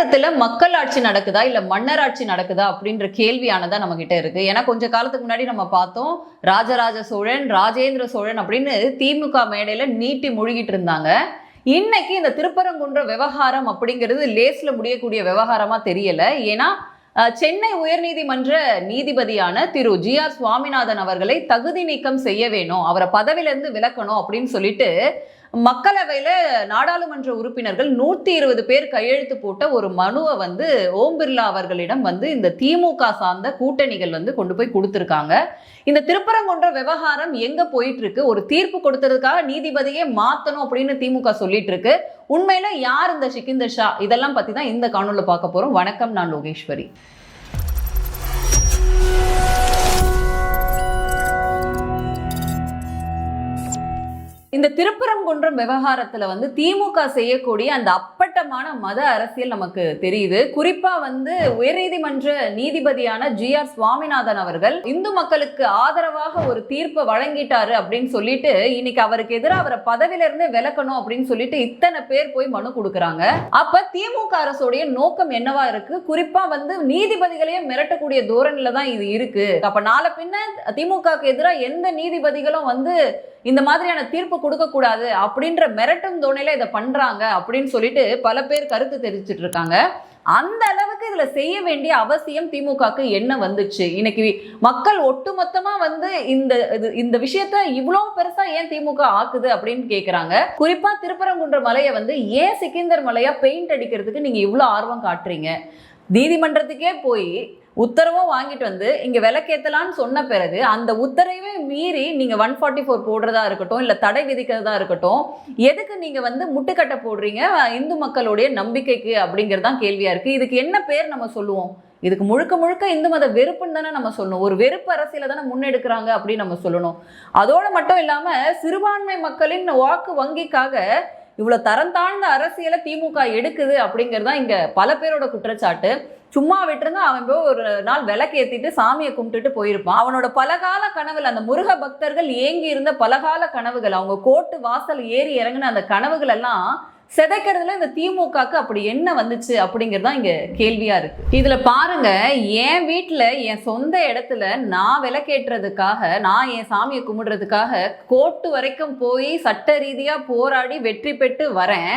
தமிழகத்துல மக்கள் ஆட்சி நடக்குதா இல்ல மன்னர் ஆட்சி நடக்குதா அப்படின்ற கேள்வியானதா நம்ம கிட்ட இருக்கு. ஏன்னா கொஞ்ச காலத்துக்கு முன்னாடி நம்ம பார்த்தோம், ராஜராஜ சோழன், ராஜேந்திர சோழன் அப்படின்னு திமுக மேடையில நீட்டி முழுகிட்டு இருந்தாங்க. இன்னைக்கு இந்த திருப்பரங்குன்ற விவகாரம் அப்படிங்கிறது லேஸ்ல முடியக்கூடிய விவகாரமா தெரியல. ஏன்னா சென்னை உயர்நீதிமன்ற நீதிபதியான திரு GR சுவாமிநாதன் அவர்களை தகுதி நீக்கம் செய்ய வேணும், அவரை பதவியிலிருந்து விலக்கணும் அப்படின்னு சொல்லிட்டு மக்களவையில நாடாளுமன்ற உறுப்பினர்கள் 120 பேர் கையெழுத்து போட்ட ஒரு மனுவை ஓம் பிர்லா அவர்களிடம் இந்த திமுக சார்ந்த கூட்டணிகள் கொண்டு போய் கொடுத்திருக்காங்க. இந்த திருப்பரங்குன்ற விவகாரம் எங்க போயிட்டு இருக்கு, ஒரு தீர்ப்பு கொடுத்ததுக்காக நீதிபதியே மாத்தணும் அப்படின்னு திமுக சொல்லிட்டு இருக்கு. உண்மையில யார் இந்த சிக்கிந்தர் ஷா, இதெல்லாம் பத்தி தான் இந்த காணொலியில பார்க்க போறோம். வணக்கம், நான் லோகேஸ்வரி. இந்த திருப்பரங்குன்றம் விவகாரத்துல திமுக செய்யக்கூடிய அந்த அப்பட்டமான மத அரசியல் நமக்கு தெரியுது. குறிப்பா உயர்நீதிமன்ற நீதிபதியான GR சுவாமிநாதன் அவர்கள் இந்து மக்களுக்கு ஆதரவாக ஒரு தீர்ப்பை வழங்கிட்டாரு அப்படின்னு சொல்லிட்டு இன்னைக்கு அவருக்கு எதிராக அவரை பதவியில இருந்து விலக்கணும் அப்படின்னு சொல்லிட்டு இத்தனை பேர் போய் மனு கொடுக்கறாங்க. அப்ப திமுக அரசுடைய நோக்கம் என்னவா இருக்கு? குறிப்பா நீதிபதிகளையும் மிரட்டக்கூடிய தோரணையில தான் இது இருக்கு. அப்ப நாளை பின்ன திமுகக்கு எதிராக எந்த நீதிபதிகளும் இந்த மாதிரியான தீர்ப்பு கொடுக்க கூடாது அப்படின்ற மிரட்டும் தோணையில இதை பண்றாங்க அப்படின்னு சொல்லிட்டு பல பேர் கருத்து தெரிவிச்சிட்டு இருக்காங்க. அந்த அளவுக்கு இதுல செய்ய வேண்டிய அவசியம் திமுகக்கு என்ன வந்துச்சு? இன்னைக்கு மக்கள் ஒட்டுமொத்தமா இந்த விஷயத்த இவ்வளவு பெருசா ஏன் திமுக ஆக்குது அப்படின்னு கேக்குறாங்க. குறிப்பா திருப்பரங்குன்ற மலையை ஏன் சிக்கிந்தர் மலையா பெயிண்ட் அடிக்கிறதுக்கு நீங்க இவ்வளவு ஆர்வம் காட்டுறீங்க? நீதிமன்றத்துக்கே போய் உத்தரவும் வாங்கிட்டு இங்க விலக்கேத்தலான்னு சொன்ன பிறகு அந்த உத்தரவை மீறி நீங்க 144 போடுறதா இருக்கட்டும், இல்ல தடை விதிக்கிறதா இருக்கட்டும், எதுக்கு நீங்க முட்டுக்கட்டை போடுறீங்க இந்து மக்களுடைய நம்பிக்கைக்கு அப்படிங்கறதான் கேள்வியா இருக்கு. இதுக்கு என்ன பேர் நம்ம சொல்லுவோம்? இதுக்கு முழுக்க முழுக்க இந்து மத வெறுப்புன்னு தானே நம்ம சொல்லணும். ஒரு வெறுப்பு அரசியலை தானே முன்னெடுக்கிறாங்க அப்படின்னு நம்ம சொல்லணும். அதோட மட்டும் இல்லாம சிறுபான்மை மக்களின் வாக்கு வங்கிக்காக இவ்வளவு தரம் தாழ்ந்த அரசியலை திமுக எடுக்குது அப்படிங்கிறதா இங்க பல பேரோட குற்றச்சாட்டு. சும்மா விட்டுருந்தா அவன் போய் ஒரு நாள் விளக்கேத்திட்டு சாமியை கும்பிட்டுட்டு போயிருப்பான். அவனோட பலகால கனவுகள், அந்த முருக பக்தர்கள் ஏங்கி இருந்த பலகால கனவுகள், அவங்க கோட்டு வாசல் ஏறி இறங்கின அந்த கனவுகள் எல்லாம் சிதைக்கிறதுல இந்த திமுகக்கு அப்படி என்ன வந்துச்சு அப்படிங்கிறது தான் இங்க கேள்வியா இருக்கு. இதுல பாருங்க, என் வீட்டுல என் சொந்த இடத்துல நான் விளக்கேற்றுறதுக்காக, நான் என் சாமியை கும்பிடுறதுக்காக கோர்ட்டு வரைக்கும் போய் சட்ட ரீதியா போராடி வெற்றி பெற்று வரேன்.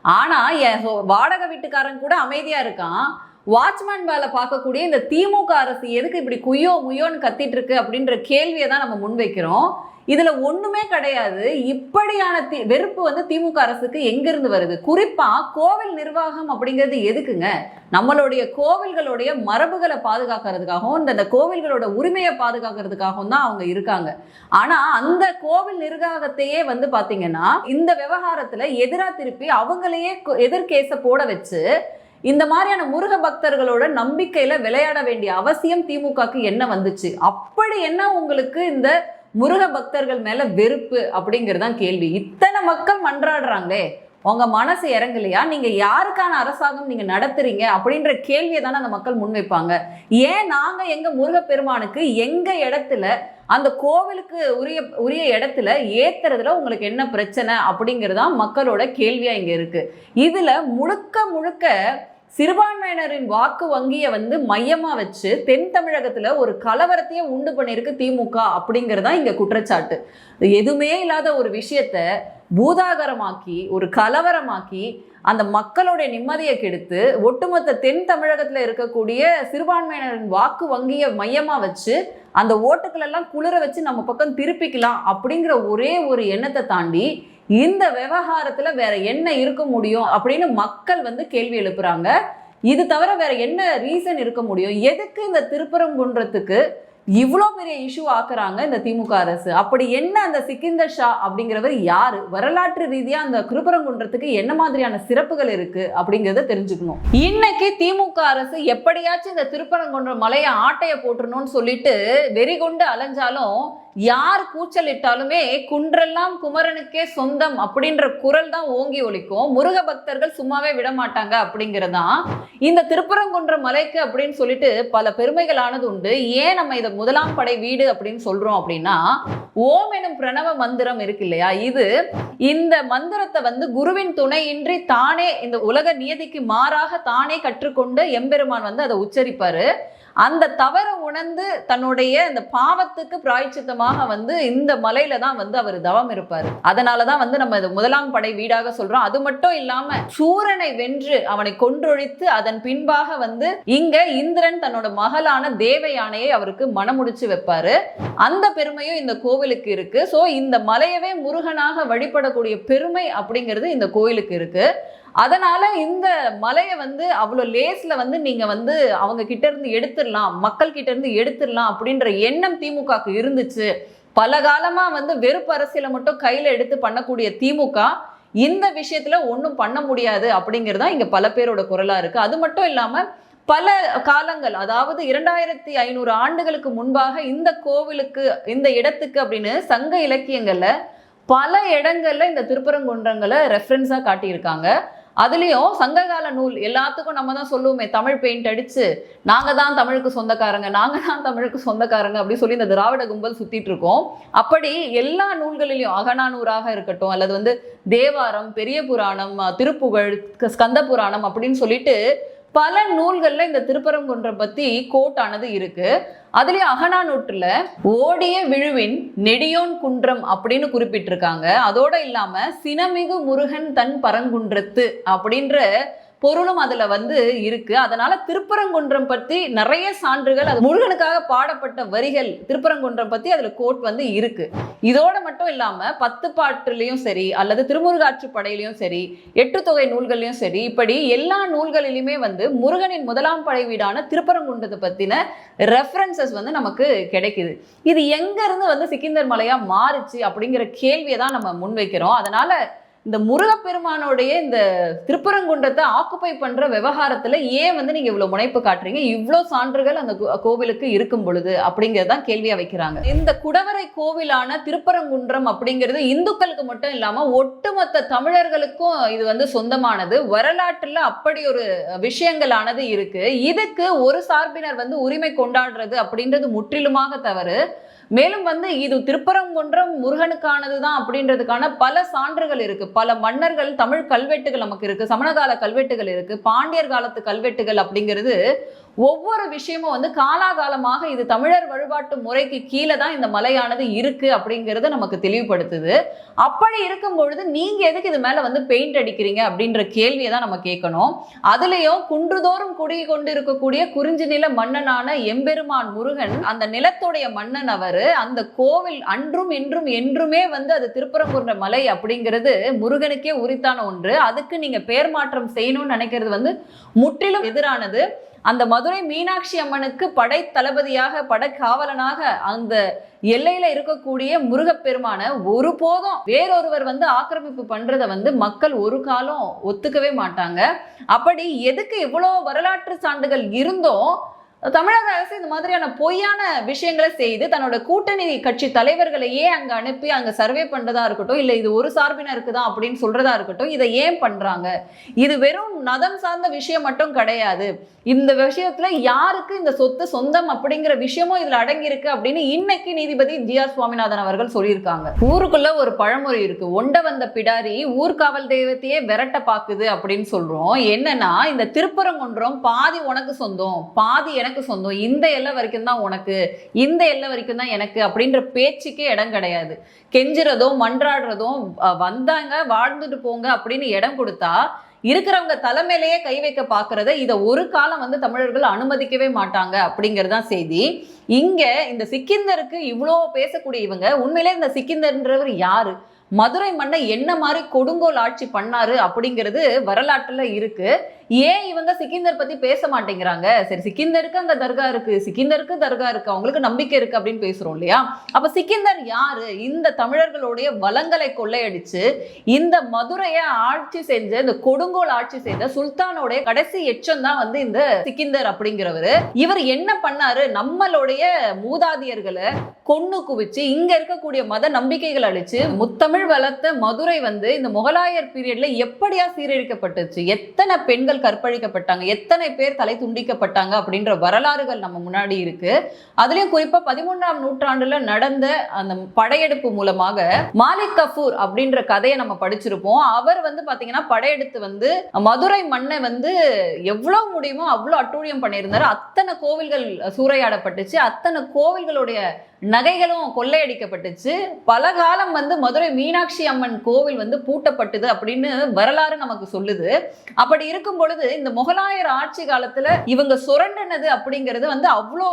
ஆனா என் வாடகை வீட்டுக்காரன் கூட அமைதியா இருக்கான். வாட்ச்மேன் வேலை பார்க்கக்கூடிய இந்த திமுக அரசு எதுக்கு இப்படி குய்யோ முய்யோன்னு கத்திட்டு இருக்கு அப்படின்ற கேள்வியை தான் நம்ம முன்வைக்கிறோம். இதுல ஒண்ணுமே கிடையாது. இப்படியான வெறுப்பு திமுக அரசுக்கு எங்கிருந்து வருது? குறிப்பா கோவில் நிர்வாகம் அப்படிங்கிறது எதுக்குங்க? நம்மளுடைய கோவில்களுடைய மரபுகளை பாதுகாக்கிறதுக்காகவும் இந்த கோவில்களோட உரிமையை பாதுகாக்கிறதுக்காகவும் தான் அவங்க இருக்காங்க. ஆனா அந்த கோவில் நிர்வாகத்தையே பாத்தீங்கன்னா இந்த விவகாரத்துல எதிரா திருப்பி அவங்களையே எதிர்கேச போட வச்சு இந்த மாதிரியான முருக பக்தர்களோட நம்பிக்கையில விளையாட வேண்டிய அவசியம் திமுகக்கு என்ன வந்துச்சு? அப்படி என்ன உங்களுக்கு இந்த முருக பக்தர்கள் மேல வெறுப்பு அப்படிங்கறதுதான் கேள்வி. இத்தனை மக்கள் மன்றாடுறாங்களே, உங்க மனசு இறங்கலையா? நீங்க யாருக்கான அரசாங்கம் நீங்க நடத்துறீங்க அப்படின்ற கேள்வியை தானே அந்த மக்கள் முன்வைப்பாங்க. ஏன் நாங்க எங்க முருகப்பெருமானுக்கு எங்க இடத்துல அந்த கோவிலுக்கு உரிய இடத்துல ஏத்துறதுல உங்களுக்கு என்ன பிரச்சனை அப்படிங்கிறதா மக்களோட கேள்வியா இங்க இருக்கு. இதுல முழுக்க முழுக்க சிறுபான்மையினரின் வாக்கு வங்கியை மையமா வச்சு தென் தமிழகத்துல ஒரு கலவரத்தையே உண்டு பண்ணிருக்கு திமுக அப்படிங்கிறதா இங்க குற்றச்சாட்டு. எதுவுமே இல்லாத ஒரு விஷயத்த பூதாகரமாக்கி ஒரு கலவரமாக்கி அந்த மக்களுடைய நிம்மதியை கெடுத்து ஒட்டுமொத்த தென் தமிழகத்துல இருக்கக்கூடிய சிறுபான்மையினரின் வாக்கு வங்கியை மையமா வச்சு அந்த ஓட்டுக்கள் எல்லாம் குளிர வச்சு நம்ம பக்கம் திருப்பிக்கலாம் அப்படிங்கிற ஒரே ஒரு எண்ணத்தை தாண்டி இந்த விவகாரத்துல வேற என்ன இருக்க முடியும் அப்படின்னு மக்கள் கேள்வி எழுப்புறாங்க. இது தவிர வேற என்ன ரீசன் இருக்க முடியும்? எதுக்கு இந்த திருப்பரங்குன்றத்துக்கு இவ்வளோ பெரிய இஷ்யூ ஆக்குறாங்க இந்த திமுக அரசு? அப்படி என்ன அந்த சிக்கிந்தர் ஷா அப்படிங்கிறவர் யாரு? வரலாற்று ரீதியா அந்த திருப்பரங்குன்றத்துக்கு என்ன மாதிரியான சிறப்புகள் இருக்கு அப்படிங்கிறத தெரிஞ்சுக்கணும். இன்னைக்கு திமுக அரசு எப்படியாச்சும் இந்த திருப்பரங்குன்ற மலையை ஆட்டைய போட்டுறணும்னு சொல்லிட்டு வெறி கொண்டு அலைஞ்சாலும், யார் கூச்சலிட்டாலுமே குன்றெல்லாம் குமரனுக்கே சொந்தம் அப்படின்ற குரல் தான் ஓங்கி ஒலிக்கும். முருக பக்தர்கள் சும்மாவே விட மாட்டாங்க அப்படிங்கிறதான் இந்த திருப்பரங்குன்ற மலைக்கு அப்படின்னு சொல்லிட்டு பல பெருமைகளானது உண்டு. ஏன் நம்ம இதை முதலாம் படை வீடு அப்படின்னு சொல்றோம் அப்படின்னா, ஓம் எனும் பிரணவ மந்திரம் இருக்கு இல்லையா, இது இந்த மந்திரத்தை வந்து குருவின் துணையின்றி தானே இந்த உலக நியதிக்கு மாறாக தானே கற்றுக்கொண்டு எம்பெருமான் வந்து அதை உச்சரிப்பாரு. அந்த தவறை உணர்ந்து தன்னுடைய இந்த பாவத்துக்கு பிராய்ச்சித்தமாக வந்து இந்த மலையில தான் வந்து அவர் தவம் இருப்பார். அதனாலதான் வந்து நம்ம இது முதலாம் படை வீடாக சொல்றோம். அது மட்டும் இல்லாம சூரனை வென்று அவனை கொன்றொழித்து அதன் பின்பாக வந்து இங்க இந்திரன் தன்னோட மகளான தேவயானையை அவருக்கு மனமுடிச்சு வைப்பாரு. அந்த பெருமையும் இந்த கோவிலுக்கு இருக்கு. சோ இந்த மலையவே முருகனாக வழிபடக்கூடிய பெருமை அப்படிங்கிறது இந்த கோயிலுக்கு இருக்கு. அதனால இந்த மலையை வந்து அவ்வளோ லேஸ்ல வந்து நீங்க வந்து அவங்க கிட்ட இருந்து எடுத்துடலாம், மக்கள் கிட்ட இருந்து எடுத்துடலாம் அப்படின்ற எண்ணம் திமுகக்கு இருந்துச்சு. பல காலமா வந்து வெறுப்பு அரசியலை மட்டும் கையில எடுத்து பண்ணக்கூடிய திமுக இந்த விஷயத்துல ஒன்றும் பண்ண முடியாது அப்படிங்கிறதா இங்க பல பேரோட குரலா இருக்கு. அது மட்டும் இல்லாம பல காலங்கள், அதாவது 2500 ஆண்டுகளுக்கு முன்பாக இந்த கோவிலுக்கு இந்த இடத்துக்கு அப்படின்னு சங்க இலக்கியங்கள்ல பல இடங்கள்ல இந்த திருப்பரங்குன்றங்களை ரெஃபரன்ஸா காட்டியிருக்காங்க. அதுலயும் சங்ககால நூல் எல்லாத்துக்கும் நம்ம தான் சொல்லுவோமே, தமிழ் பெயிண்ட் அடிச்சு நாங்க தான் தமிழுக்கு சொந்தக்காரங்க, நாங்க தான் தமிழுக்கு சொந்தக்காரங்க அப்படி சொல்லி இந்த திராவிட கும்பல் சுத்திட்டு இருக்கோம். அப்படி எல்லா நூல்களிலையும் அகநானூறாக இருக்கட்டும், அல்லது வந்து தேவாரம், பெரிய புராணம், திருப்புகழ், ஸ்கந்த புராணம் அப்படின்னு சொல்லிட்டு பல நூல்கள்ல இந்த திருப்பரங்குன்றம் பத்தி கோட்டானது இருக்கு. அதுலயும் அகநானூற்றுல ஓடிய விழுவின் நெடியோன் குன்றம் அப்படின்னு குறிப்பிட்டிருக்காங்க. அதோட இல்லாம சினமிகு முருகன் தன் பரங்குன்றத்து அப்படின்ற பொருளும் அதுல வந்து இருக்கு. அதனால திருப்பரங்குன்றம் பத்தி நிறைய சான்றுகள், அது முருகனுக்காக பாடப்பட்ட வரிகள் திருப்பரங்குன்றம் பத்தி அதுல கோட் வந்து இருக்கு. இதோட மட்டும் இல்லாம 10 பாட்டுலயும் சரி, அல்லது திருமுருகாற்றுப்படையிலையும் சரி, 8 தொகை நூல்கள்லயும் சரி, இப்படி எல்லா நூல்களிலுமே வந்து முருகனின் முதலாம் படை வீடான திருப்பரங்குன்றத்தை பத்தின ரெஃபரன்சஸ் வந்து நமக்கு கிடைக்குது. இது எங்க இருந்து வந்து சிக்கிந்தர் மலையா மாறுச்சு அப்படிங்கிற கேள்வியை தான் நம்ம முன்வைக்கிறோம். அதனால இந்த முருகப்பெருமானோடைய இந்த திருப்பரங்குன்றத்தை ஆக்குப்பை பண்ற விவகாரத்துல ஏன் வந்து நீங்க இவ்வளவு முனைப்பு காட்டுறீங்க, இவ்வளவு சான்றுகள் அந்த கோவிலுக்கு இருக்கும் பொழுது அப்படிங்கறதான் கேள்வியா வைக்கிறாங்க. இந்த குடவரை கோவிலான திருப்பரங்குன்றம் அப்படிங்கிறது இந்துக்களுக்கு மட்டும் இல்லாம ஒட்டுமொத்த தமிழர்களுக்கும் இது வந்து சொந்தமானது. வரலாற்றுல அப்படி ஒரு விஷயங்களானது இருக்கு. இதுக்கு ஒரு சார்பினர் வந்து உரிமை கொண்டாடுறது அப்படின்றது முற்றிலுமாக தவறு. மேலும் வந்து இது திருப்பரங்குன்றம் முருகனுக்கானது தான் அப்படின்றதுக்கான பல சான்றுகள் இருக்கு. பல மன்னர்கள், தமிழ் கல்வெட்டுகள் நமக்கு இருக்கு, சமணகால கல்வெட்டுகள் இருக்கு, பாண்டியர் காலத்து கல்வெட்டுகள் அப்படிங்கிறது ஒவ்வொரு விஷயமும் வந்து காலாகாலமாக இது தமிழர் வழிபாட்டு முறைக்கு கீழே தான் இந்த மலையானது இருக்கு அப்படிங்கிறத நமக்கு தெளிவுபடுத்துது. அப்படி இருக்கும் பொழுது நீங்க எதுக்கு இது மேல வந்து பெயிண்ட் அடிக்கிறீங்க அப்படின்ற கேள்வியை தான் நம்ம கேட்கணும். அதுலயும் குன்றுதோறும் குறுகி கொண்டு இருக்கக்கூடிய குறிஞ்சி நில மன்னனான எம்பெருமான் முருகன் அந்த நிலத்துடைய மன்னன். அவரு அந்த கோவில் அன்றும் இன்றும் என்றுமே வந்து அது திருப்பரங்குன்ற மலை அப்படிங்கிறது முருகனுக்கே உரித்தான ஒன்று. அதுக்கு நீங்க பெயர் மாற்றம் செய்யணும்னு நினைக்கிறது வந்து முற்றிலும் எதிரானது. அந்த மதுரை மீனாட்சி அம்மனுக்கு படை தளபதியாக, படை காவலனாக அந்த எல்லையில இருக்கக்கூடிய முருகப்பெருமான ஒருபோதும் வேறொருவர் வந்து ஆக்கிரமிப்பு பண்றதை வந்து மக்கள் ஒரு காலம் ஒத்துக்கவே மாட்டாங்க. அப்படி எதுக்கு இவ்வளவு வரலாற்று சான்றுகள் இருந்தும் தமிழக அரசு இந்த மாதிரியான பொய்யான விஷயங்களை செய்து தன்னோட கூட்டணி கட்சி தலைவர்களையே அங்க அனுப்பி அங்க சர்வே பண்றதா இருக்கட்டும், இல்ல இது ஒரு சார்பினருக்கு தான் அப்படின்னு சொல்றதா இருக்கட்டும், இதை ஏன் பண்றாங்க? இது வெறும் நதம் சார்ந்த விஷயம் மட்டும் கிடையாது. இந்த விஷயத்துல யாருக்கு இந்த சொத்து சொந்தம் அப்படிங்கிற விஷயமும் இதுல அடங்கி இருக்கு அப்படின்னு இன்னைக்கு நீதிபதி ஜி.ஆர். சுவாமிநாதன் அவர்கள் சொல்லியிருக்காங்க. ஊருக்குள்ள ஒரு பழமொழி இருக்கு, ஒண்ட வந்த பிடாரி ஊர்காவல் தெய்வத்தையே விரட்ட பாக்குது அப்படின்னு சொல்றோம். என்னன்னா, இந்த திருப்பரங்குன்றம் பாதி உனக்கு சொந்தம், பாதி எனக்கு சொந்தம், இந்த எல்லை வரைக்கும் தான் உனக்கு, இந்த எல்லை வரைக்கும் தான் எனக்கு அப்படின்ற பேச்சுக்கே இடம் கிடையாது. கெஞ்சுறதும் மன்றாடுறதும் வந்தாங்க வாழ்ந்துட்டு போங்க அப்படின்னு இடம் கொடுத்தா இருக்கிறவங்க தலைமையிலேயே கை வைக்க பாக்குறத இதை ஒரு காலம் வந்து தமிழர்கள் அனுமதிக்கவே மாட்டாங்க அப்படிங்கறதுதான் செய்தி. இங்க இந்த சிக்கிந்தருக்கு இவ்வளோ பேசக்கூடிய இவங்க உண்மையிலே இந்த சிக்கிந்தர்ன்றவர் யாரு, மதுரை மன்னை என்ன மாதிரி கொடுங்கோல் ஆட்சி பண்ணாரு அப்படிங்கிறது வரலாற்றுல இருக்கு. ஏன் இவங்க சிக்கிந்தர் பத்தி பேச மாட்டேங்கிறாங்க? சரி, சிக்கிந்தருக்கு அங்க தர்கா இருக்கு, சிக்கிந்தருக்கு தர்கா இருக்கு, அவங்களுக்கு நம்பிக்கை இருக்கு அப்படின்னு பேசுறோம் இல்லையா? அப்ப சிக்கிந்தர் யாரு? இந்த தமிழர்களுடைய வளங்களை கொள்ளையடிச்சு இந்த மதுரையை ஆட்சி செஞ்ச, இந்த கொடுங்கோல் ஆட்சி செய்த சுல்தானோடைய கடைசி எச்சம் தான் வந்து இந்த சிக்கிந்தர் அப்படிங்கிறவரு. இவர் என்ன பண்ணாரு? நம்மளுடைய மூதாதியர்களை கொன்னு குவிச்சு இங்க இருக்கக்கூடிய மத நம்பிக்கைகள் அழிச்சு முத்தமிழ் வளர்த்த மதுரை வந்து இந்த முகலாயர் பீரியட்ல எப்படியா சீரழிக்கப்பட்டுச்சு? எத்தனை பெண்கள் பெண்கள் கற்பழிக்கப்பட்டாங்க, எத்தனை பேர் தலை துண்டிக்கப்பட்டாங்க அப்படின்ற வரலாறுகள் நம்ம முன்னாடி இருக்கு. அதுலயும் குறிப்பா 13ஆம் நூற்றாண்டுல நடந்த அந்த படையெடுப்பு மூலமாக மாலிக் கஃபூர் அப்படின்ற கதையை நம்ம படிச்சிருப்போம். அவர் வந்து பாத்தீங்கன்னா படையெடுத்து வந்து மதுரை மண்ணை வந்து எவ்வளவு முடியுமோ அவ்வளவு அட்டூழியம் பண்ணியிருந்தாரு. அத்தனை கோவில்கள் சூறையாடப்பட்டுச்சு, அத்தனை கோவில்களுடைய நகைகளும் கொள்ளையடிக்கப்பட்டுச்சு. பல காலம் வந்து மதுரை மீனாட்சி அம்மன் கோவில் வந்து பூட்டப்பட்டது அப்படின்னு வரலாறு நமக்கு சொல்லுது. அப்படி இருக்கும் பொழுது இந்த முகலாயர் ஆட்சி காலத்துல இவங்க சுரண்டினது அப்படிங்கிறது வந்து அவ்வளோ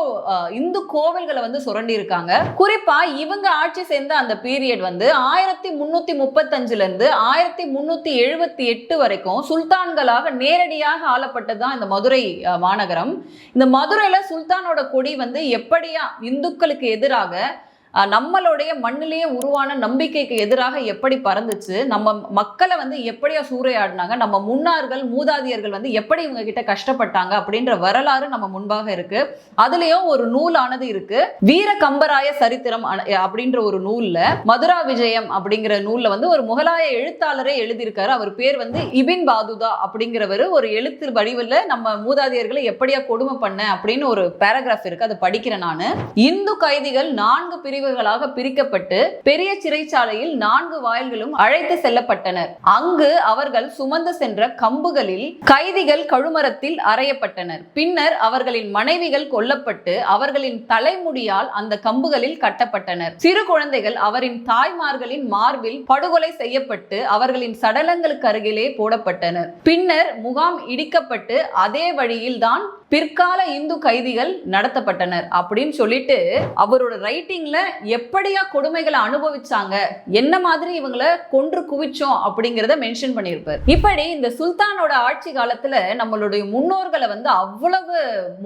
இந்து கோவில்களை வந்து சுரண்டி இருக்காங்க. குறிப்பா இவங்க ஆட்சி சேர்ந்த அந்த பீரியட் வந்து 1335 இருந்து 1378 வரைக்கும் சுல்தான்களாக நேரடியாக ஆளப்பட்டதுதான் இந்த மதுரை மாநகரம். இந்த மதுரையில சுல்தானோட கொடி வந்து எப்படியா இந்துக்களுக்கு எதிராக நம்மளுடைய மண்ணிலேயே உருவான நம்பிக்கைக்கு எதிராக எப்படி பறந்துச்சு, நம்ம மக்களை வந்து எப்படியா சூறையாடினாங்க, நம்ம முன்னார்கள் மூதாதியர்கள் வந்து எப்படி இவங்க கிட்ட கஷ்டப்பட்டாங்க அப்படின்ற வரலாறு நம்ம முன்பாக இருக்கு. அதுலயும் ஒரு நூலானது இருக்கு, வீர கம்பராய சரித்திரம் அப்படின்ற ஒரு நூல்ல மதுரா விஜயம் அப்படிங்கிற நூல்ல வந்து ஒரு முகலாய எழுத்தாளரே எழுதியிருக்காரு. அவர் பேர் வந்து இபின் பாதுதா அப்படிங்கிறவர். ஒரு எழுத்து வடிவில் நம்ம மூதாதியர்களை எப்படியா கொடுமை பண்ண அப்படின்னு ஒரு பேராகிராஃப் இருக்கு, அதை படிக்கிறேன் நான். இந்து கைதிகள் 4 பிரிவுகளாக பிரிக்கப்பட்டு பெரிய சிறைச்சாலையில் 4 வாயில்களும் அழைத்து செல்லப்பட்டனர். அங்கு அவர்கள் சுமந்து சென்ற கம்புகளில் கைதிகள் கழுமரத்தில் அறையப்பட்டனர். பின்னர் அவர்களின் மனைவிகள் கொல்லப்பட்டு அவர்களின் தலைமுடியால் அந்த கம்புகளில் கட்டப்பட்டனர். சிறு குழந்தைகள் அவரின் தாய்மார்களின் மார்பில் படுகொலை செய்யப்பட்டு அவர்களின் சடலங்களுக்கு அருகிலே போடப்பட்டனர். பின்னர் முகாம் இடிக்கப்பட்டு அதே வழியில் தான் பிற்கால இந்து கைதிகள் நடத்தப்பட்டனர் அப்படின்னு சொல்லிட்டு அவரோட ரைட்டிங்ல எப்படியா கொடுமைகளை அனுபவிச்சாங்க, என்ன மாதிரி இவங்களை கொன்று குவிச்சோம் அப்படிங்கிறத மென்ஷன் பண்ணியிருப்பார். இப்படி இந்த சுல்தானோட ஆட்சி காலத்துல நம்மளுடைய முன்னோர்களை வந்து அவ்வளவு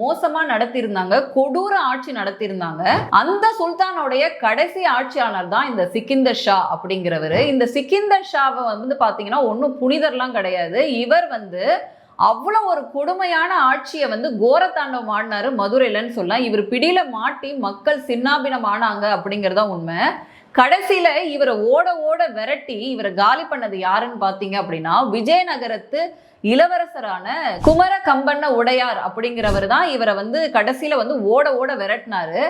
மோசமா நடத்தியிருந்தாங்க, கொடூர ஆட்சி நடத்தியிருந்தாங்க. அந்த சுல்தானோடைய கடைசி ஆட்சியாளர் தான் இந்த சிக்கிந்தர் ஷா அப்படிங்கிறவர். இந்த சிக்கிந்தர் ஷாவை வந்து பாத்தீங்கன்னா ஒன்னும் புனிதர்லாம் கிடையாது. இவர் வந்து அவ்வளோ ஒரு கொடுமையான ஆட்சியை வந்து கோரத்தாண்டவம் ஆடினாரு மதுரையிலன்னு சொல்லலாம். இவர் பிடியில மாட்டி மக்கள் சின்னாபினம் ஆனாங்க அப்படிங்கிறதா உண்மை. கடைசியில இவரை ஓட ஓட விரட்டி இவரை காலி பண்ணது யாருன்னு பாத்தீங்க அப்படின்னா விஜயநகரத்து இளவரசரான குமர கம்பண்ண உடையார் அப்படிங்கிறவர் தான் இவரை வந்து கடைசியில வந்து ஓட ஓட விரட்டினாரு.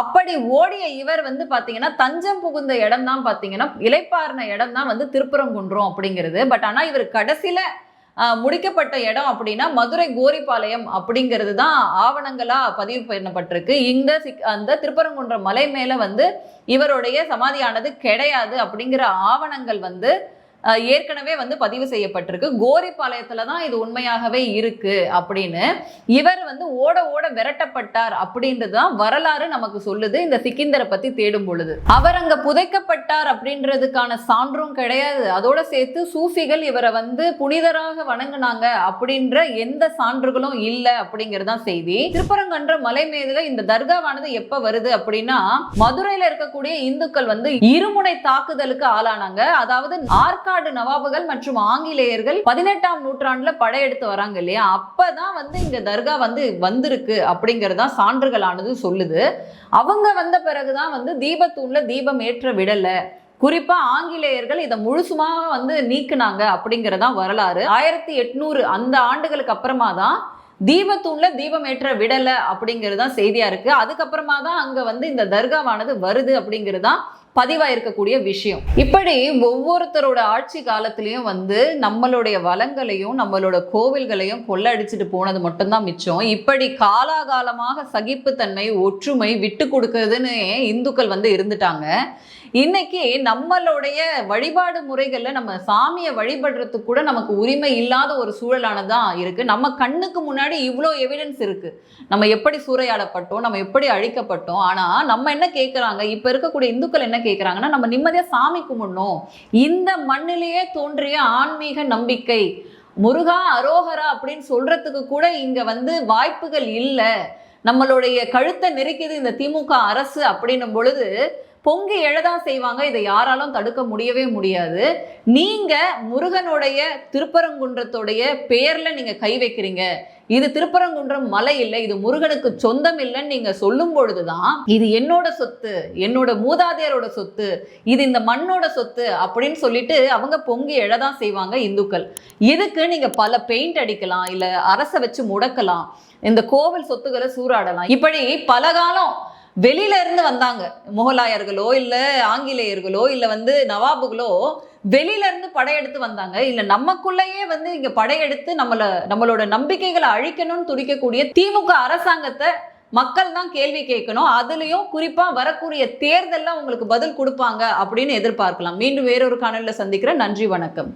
அப்படி ஓடிய இவர் வந்து பாத்தீங்கன்னா தஞ்சம் புகுந்த இடம் தான் பாத்தீங்கன்னா இளைப்பாறின இடம் தான் வந்து திருப்பரங்குன்றம் அப்படிங்கிறது. பட் ஆனா இவர் கடைசியில முடிக்கப்பட்ட இடம் அப்படின்னா மதுரை கோரிப்பாளையம் அப்படிங்கிறது தான் ஆவணங்களா பதிவு பண்ணப்பட்டிருக்கு. இங்க அந்த திருப்பரங்குன்றம் மலை மேல வந்து இவருடைய சமாதியானது கிடையாது அப்படிங்கிற ஆவணங்கள் வந்து ஏற்கனவே வந்து பதிவு செய்யப்பட்டிருக்கு. கோரிப்பாளையத்துல தான் இது உண்மையாகவே இருக்கு அப்படின்னு. இவர் வந்து ஓட ஓட விரட்டப்பட்டார் அப்படின்றதுதான் வரலாறு நமக்கு சொல்லுது. இந்த சிக்கிந்தரை பத்தி தேடும் பொழுது அவர் அங்க புதைக்கப்பட்டார் அப்படின்றதுக்கான சான்றும் கிடையாது. அதோட சேர்த்து சூஃபிகள் இவரை வந்து புனிதராக வணங்குனாங்க அப்படின்ற எந்த சான்றுகளும் இல்லை அப்படிங்கறதான் செய்தி. திருப்பரங்குன்ற மலை மீதுல இந்த தர்காவானது எப்ப வருது அப்படின்னா மதுரையில இருக்கக்கூடிய இந்துக்கள் வந்து இருமுனை தாக்குதலுக்கு ஆளானாங்க. அதாவது ஆர்காடு நவாபுகள் மற்றும் ஆங்கிலேயர்கள் 18ஆம் நூற்றாண்டுல படையெடுத்து வராங்க இல்லையா, அப்பதான் வந்து இங்க தர்கா வந்து வந்திருக்கு அப்படிங்கறதா சான்றுகளானது சொல்லுது. அவங்க வந்த பிறகுதான் வந்து தீபத்தூண்ல தீபம் ஏற்ற விடல, குறிப்பா ஆங்கிலேயர்கள் இதை முழுசுமாக வந்து நீக்குனாங்க அப்படிங்கறதா வரலாறு. 1800 அந்த ஆண்டுகளுக்கு அப்புறமா தான் தீபத்தூண்ல தீபம் ஏற்ற விடல அப்படிங்கிறது தான் செய்தியா இருக்கு. அதுக்கப்புறமா தான் அங்க வந்து இந்த தர்காவானது வருது அப்படிங்கிறது தான் பதிவாயிருக்கக்கூடிய விஷயம். இப்படி ஒவ்வொருத்தரோட ஆட்சி காலத்திலையும் வந்து நம்மளுடைய வளங்களையும் நம்மளோட கோவில்களையும் கொள்ளடிச்சிட்டு போனது மட்டும்தான் மிச்சம். இப்படி காலாகாலமாக சகிப்புத்தன்மை ஒற்றுமை விட்டு கொடுக்குறதுன்னு இந்துக்கள் வந்து இருந்துட்டாங்க. இன்னைக்கு நம்மளுடைய வழிபாடு முறைகள்ல நம்ம சாமியை வழிபடுறதுக்கு கூட நமக்கு உரிமை இல்லாத ஒரு சூழலானதான் இருக்கு. நம்ம கண்ணுக்கு முன்னாடி இவ்வளோ எவிடன்ஸ் இருக்கு, நம்ம எப்படி சூறையாடப்பட்டோம், நம்ம எப்படி அழிக்கப்பட்டோம். ஆனா நம்ம என்ன கேட்கறாங்க, இப்ப இருக்கக்கூடிய இந்துக்கள் என்ன கேட்கறாங்கன்னா நம்ம நிம்மதியா சாமி கும்பிடணும், இந்த மண்ணிலேயே தோன்றிய ஆன்மீக நம்பிக்கை முருகா அரோகரா அப்படின்னு சொல்றதுக்கு கூட இங்க வந்து வாய்ப்புகள் இல்லை, நம்மளுடைய கழுத்தை நெருக்கிது இந்த திமுக அரசு அப்படின்னும் பொழுது பொங்கி எழதான் செய்வாங்க. இதை யாராலும் தடுக்க முடியவே முடியாது. நீங்க முருகனுடைய திருப்பரங்குன்றத்துடைய பெயர்ல நீங்க கை வைக்கிறீங்க, இது திருப்பரங்குன்றம் மலை இல்லை, இது முருகனுக்கு சொந்தம் இல்லைன்னு நீங்க சொல்லும் பொழுதுதான் இது என்னோட சொத்து, என்னோட மூதாதையரோட சொத்து, இது இந்த மண்ணோட சொத்து அப்படின்னு சொல்லிட்டு அவங்க பொங்கி எழதான் செய்வாங்க இந்துக்கள். இதுக்கு நீங்க பல பெயிண்ட் அடிக்கலாம், இல்ல அரசை வச்சு முடக்கலாம், இந்த கோவில் சொத்துக்களை சூறாடலாம். இப்படி பல காலம் வெளியில இருந்து வந்தாங்க முகலாயர்களோ இல்ல ஆங்கிலேயர்களோ இல்ல நவாபுகளோ வெளியில இருந்து படையெடுத்து வந்தாங்க. இல்ல நமக்குள்ளேயே இங்க படையெடுத்து நம்மளோட நம்பிக்கைகளை அழிக்கணும்னு துடிக்கக்கூடிய திமுக அரசாங்கத்தை மக்கள் தான் கேள்வி கேட்கணும். அதுலயும் குறிப்பா வரக்கூடிய தேர்தல்ல உங்களுக்கு பதில் கொடுப்பாங்க அப்படின்னு எதிர்பார்க்கலாம். மீண்டும் வேறொரு காணொளியில சந்திக்கிறேன். நன்றி, வணக்கம்.